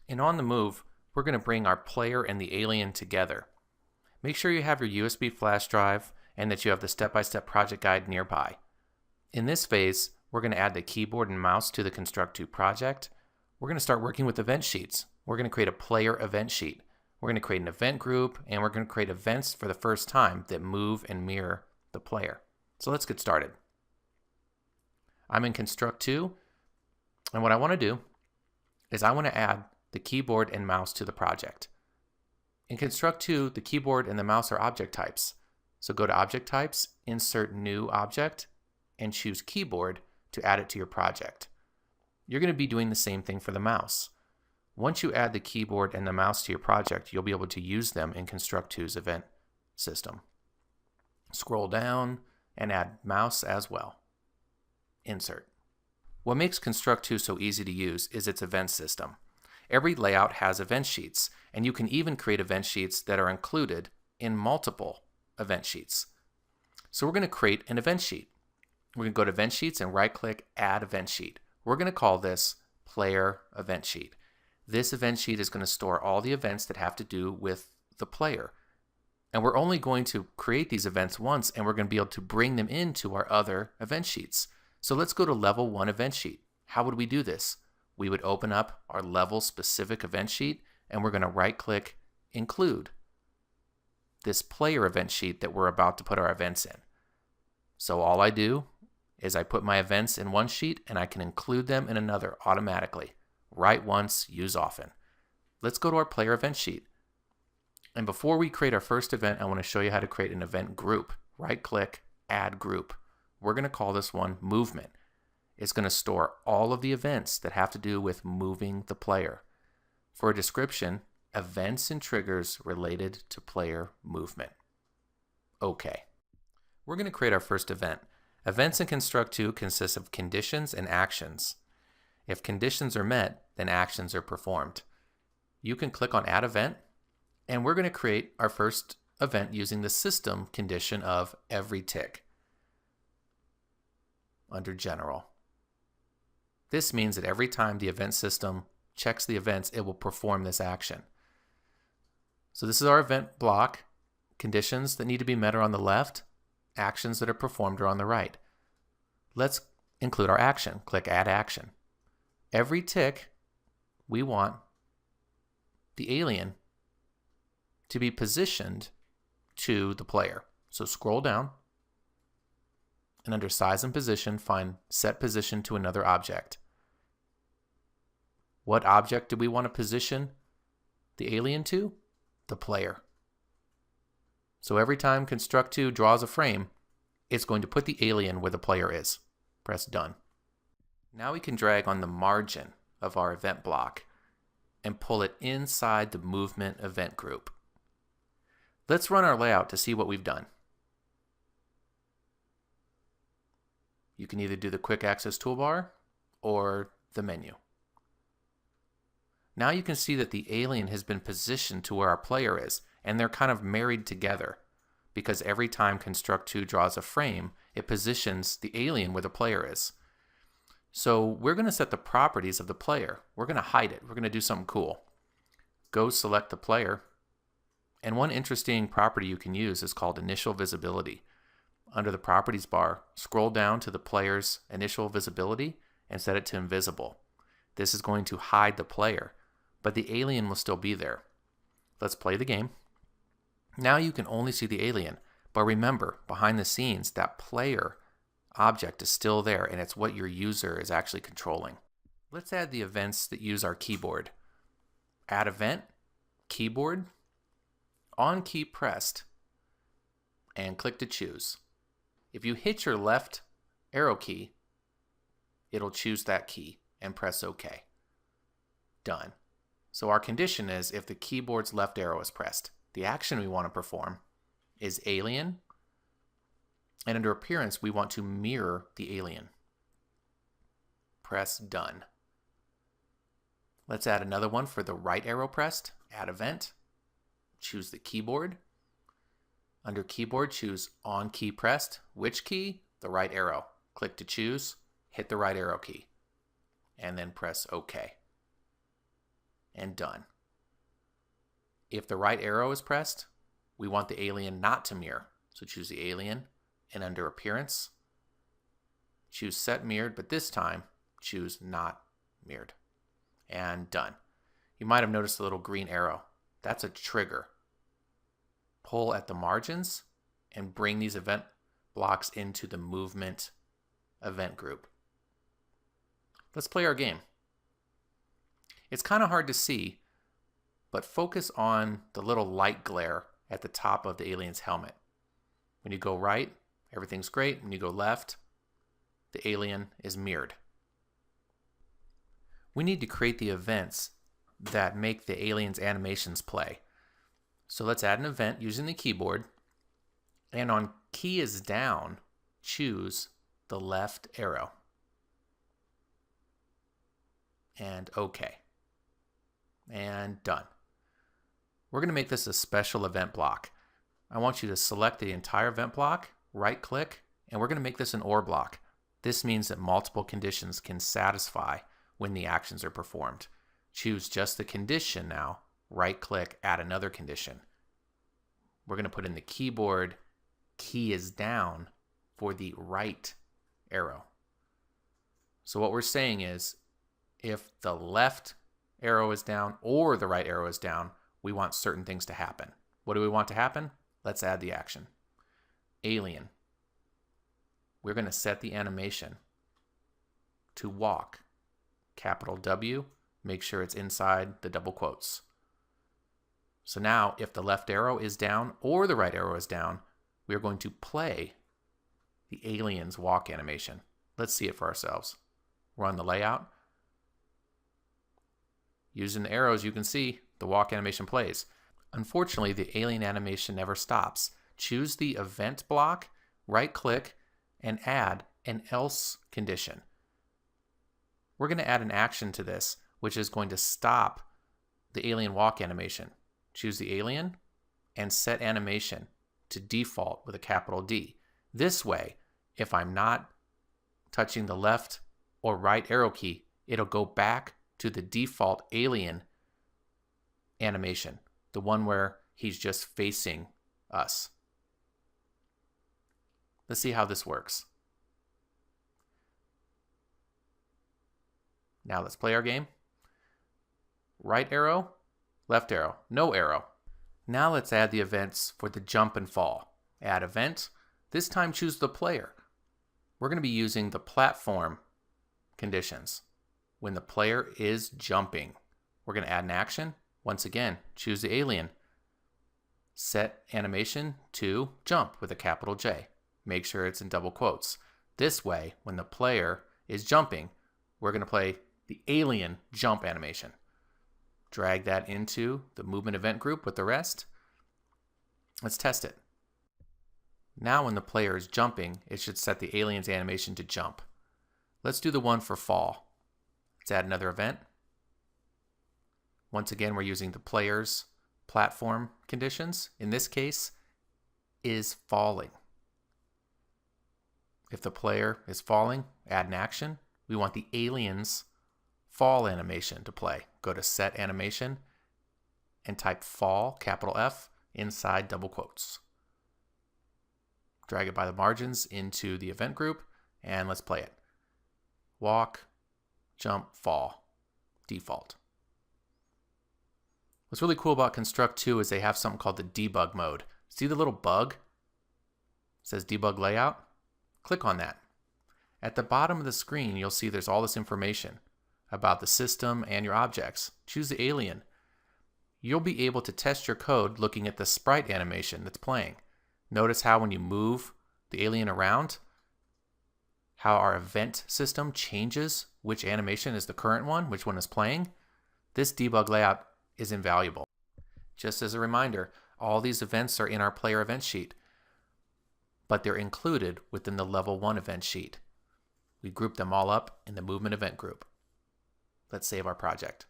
And on the move, we're going to bring our player and the alien together. Make sure you have your USB flash drive and that you have the step-by-step project guide nearby. In this phase, we're going to add the keyboard and mouse to the Construct2 project. We're going to start working with event sheets. We're going to create a player event sheet. We're going to create an event group, and we're going to create events for the first time that move and mirror the player. So let's get started. I'm in Construct2, and what I want to do is I want to add the keyboard and mouse to the project. In Construct2, the keyboard and the mouse are object types. So go to Object Types, Insert New Object, and choose Keyboard to add it to your project. You're going to be doing the same thing for the mouse. Once you add the keyboard and the mouse to your project, you'll be able to use them in Construct2's event system. Scroll down and add mouse as well. Insert. What makes Construct2 so easy to use is its event system. Every layout has event sheets, and you can even create event sheets that are included in multiple event sheets. So we're going to create an event sheet. We're going to go to Event Sheets and right-click Add Event Sheet. We're going to call this Player Event Sheet. This event sheet is going to store all the events that have to do with the player. And we're only going to create these events once, and we're going to be able to bring them into our other event sheets. So let's go to Level 1 Event Sheet. How would we do this? We would open up our level-specific event sheet, and we're going to right-click Include this player event sheet that we're about to put our events in. So all I do is I put my events in one sheet, and I can include them in another automatically. Write once, use often. Let's go to our player event sheet. And before we create our first event, I want to show you how to create an event group. Right-click, Add Group. We're going to call this one Movement. It's going to store all of the events that have to do with moving the player. For a description, events and triggers related to player movement. Okay. We're going to create our first event. Events in Construct2 consist of conditions and actions. If conditions are met, then actions are performed. You can click on Add Event, and we're going to create our first event using the system condition of every tick under General. This means that every time the event system checks the events, it will perform this action. So this is our event block. Conditions that need to be met are on the left. Actions that are performed are on the right. Let's include our action. Click Add Action. Every tick, we want the alien to be positioned to the player. So scroll down, and under Size and Position, find Set Position to Another Object. What object do we want to position the alien to? The player. So every time Construct2 draws a frame, it's going to put the alien where the player is. Press Done. Now we can drag on the margin of our event block and pull it inside the movement event group. Let's run our layout to see what we've done. You can either do the Quick Access Toolbar or the menu. Now you can see that the alien has been positioned to where our player is, and they're kind of married together because every time Construct2 draws a frame, it positions the alien where the player is. So we're going to set the properties of the player. We're going to hide it. We're going to do something cool. Go select the player, and one interesting property you can use is called Initial Visibility. Under the Properties bar, scroll down to the player's initial visibility and set it to invisible. This is going to hide the player, but the alien will still be there. Let's play the game. Now you can only see the alien, but remember, behind the scenes, that player object is still there, and it's what your user is actually controlling. Let's add the events that use our keyboard. Add Event, Keyboard, On key pressed, and click to choose. If you hit your left arrow key, it'll choose that key and press OK. Done. So our condition is if the keyboard's left arrow is pressed. The action we want to perform is alien, and under appearance we want to mirror the alien. Press Done. Let's add another one for the right arrow pressed. Add Event, choose the keyboard. Under Keyboard, choose On key pressed. Which key? The right arrow. Click to choose, hit the right arrow key, and then press OK. and done. If the right arrow is pressed, we want the alien not to mirror. So choose the alien, and under Appearance, choose Set Mirrored, but this time choose Not Mirrored. And done. You might have noticed a little green arrow. That's a trigger. Pull at the margins and bring these event blocks into the movement event group. Let's play our game. It's kind of hard to see, but focus on the little light glare at the top of the alien's helmet. When you go right, everything's great. When you go left, the alien is mirrored. We need to create the events that make the alien's animations play. So let's add an event using the keyboard, and on key is down, choose the left arrow. And OK. And done. We're going to make this a special event block. I want you to select the entire event block, right click, and we're going to make this an OR block. This means that multiple conditions can satisfy when the actions are performed. Choose just the condition now, right click, add another condition. We're going to put in the keyboard, key is down for the right arrow. So what we're saying is, if the left arrow is down or the right arrow is down, we want certain things to happen. What do we want to happen? Let's add the action. Alien. We're going to set the animation to walk. Capital W, make sure it's inside the double quotes. So now if the left arrow is down or the right arrow is down, we're going to play the alien's walk animation. Let's see it for ourselves. Run the layout. Using the arrows, you can see the walk animation plays. Unfortunately, the alien animation never stops. Choose the event block, right click, and add an else condition. We're going to add an action to this, which is going to stop the alien walk animation. Choose the alien and set animation to default with a capital D. This way, if I'm not touching the left or right arrow key, it'll go back to the default alien animation, the one where he's just facing us. Let's see how this works. Now let's play our game. Right arrow, left arrow, no arrow. Now let's add the events for the jump and fall. Add event. This time choose the player. We're going to be using the platform conditions. When the player is jumping, we're going to add an action. Once again, choose the alien. Set animation to jump with a capital J. Make sure it's in double quotes. This way, when the player is jumping, we're going to play the alien jump animation. Drag that into the movement event group with the rest. Let's test it. Now when the player is jumping, it should set the alien's animation to jump. Let's do the one for fall. Let's add another event. Once again, we're using the player's platform conditions. In this case, is falling. If the player is falling, add an action. We want the alien's fall animation to play. Go to Set Animation and type fall, capital F, inside double quotes. Drag it by the margins into the event group, and let's play it. Walk, jump, fall, default. What's really cool about Construct 2 is they have something called the Debug Mode. See the little bug? It says Debug Layout. Click on that. At the bottom of the screen, you'll see there's all this information about the system and your objects. Choose the alien. You'll be able to test your code looking at the sprite animation that's playing. Notice how when you move the alien around, how our event system changes which animation is the current one, which one is playing. This debug layout is invaluable. Just as a reminder, all these events are in our player event sheet, but they're included within the level 1 event sheet. We group them all up in the movement event group. Let's save our project.